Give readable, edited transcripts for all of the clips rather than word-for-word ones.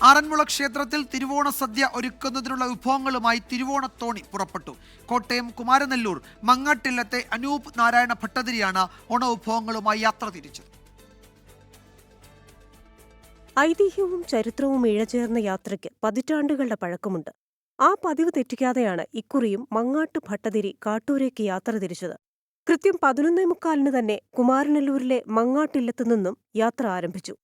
ആറന്മുള ക്ഷേത്രത്തിൽ തിരുവോണ സദ്യ ഒരുക്കുന്നതിനുള്ള വിഭവങ്ങളുമായി തിരുവോണത്തോണി പുറപ്പെട്ടു. കോട്ടയം കുമാരനെല്ലൂർ മങ്ങാട്ടില്ലത്തെ അനൂപ് നാരായണ ഭട്ടതിരിയാണ് ഓണവിഭവങ്ങളുമായി യാത്ര തിരിച്ചത്. ഐതിഹ്യവും ചരിത്രവും ഇഴചേർന്ന യാത്രയ്ക്ക് പതിറ്റാണ്ടുകളുടെ പഴക്കമുണ്ട്. ആ പതിവ് തെറ്റിക്കാതെയാണ് ഇക്കുറിയും മങ്ങാട്ട് ഭട്ടതിരി കാട്ടൂരേക്ക് യാത്ര തിരിച്ചത്. കൃത്യം 11:45 തന്നെ കുമാരനെല്ലൂരിലെ മങ്ങാട്ടില്ലത്തു നിന്നും യാത്ര ആരംഭിച്ചു.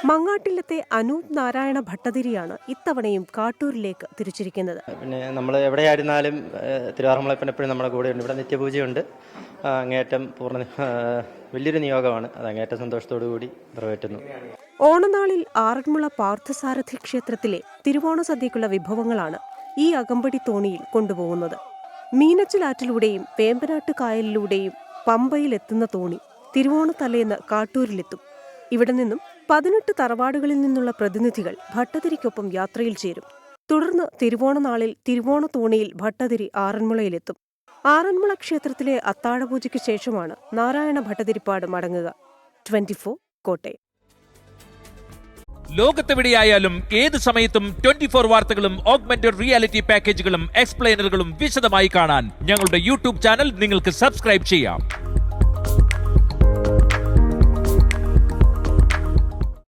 മങ്ങാട്ടില്ലത്തെ അനൂപ് നാരായണ ഭട്ടതിരിയാണ് ഇത്തവണയും കാട്ടൂരിലേക്ക് തിരിച്ചിരിക്കുന്നത്. പിന്നെ നമ്മൾ എവിടെയായിരുന്നാലും തിരുവാറന്മുളപ്പൻ എപ്പോഴും നമ്മുടെ കൂടെയുണ്ട്. ഇവിടെ നിത്യപൂജയുണ്ട്. അങ്ങേറ്റം വലിയൊരു നിയോഗമാണ്. അത് അങ്ങേറ്റം സന്തോഷത്തോടു കൂടി നിറവേറ്റുന്നു. ഓണനാളിൽ ആറന്മുള പാർത്ഥസാരഥി ക്ഷേത്രത്തിലെ തിരുവോണ സദ്യക്കുള്ള വിഭവങ്ങളാണ് ഈ അകമ്പടി തോണിയിൽ കൊണ്ടുപോകുന്നത്. മീനച്ചിലാറ്റിലൂടെയും വേമ്പനാട്ട് കായലിലൂടെയും പമ്പയിലെത്തുന്ന തോണി തിരുവോണത്തലേന്ന് കാട്ടൂരിലെത്തും. ഇവിടെ നിന്നും 18 തറവാടുകളിൽ നിന്നുള്ള പ്രതിനിധികൾ ഭട്ടതിരിക്കൊപ്പം യാത്രയിൽ ചേരും. തുടർന്ന് തിരുവോണനാളിൽ തിരുവോണ തോണിയിൽ ഭട്ടതിരി ആറന്മുളയിലെത്തും. ആറന്മുള ക്ഷേത്രത്തിലെ അത്താഴപൂജയ്ക്ക് ശേഷമാണ് നാരായണ ഭട്ടതിരിപ്പാട് മടങ്ങുക. 24 കോട്ടയം. ലോകത്തെവിടെയായാലും ഏത് സമയത്തും 24 വാർത്തകളും ഓഗ്മെന്റഡ് റിയാലിറ്റി പാക്കേജുകളും എക്സ്പ്ലെയിനറുകളും വിശദമായി കാണാൻ ഞങ്ങളുടെ യൂട്യൂബ് ചാനൽ നിങ്ങൾക്ക് സബ്സ്ക്രൈബ് ചെയ്യാം.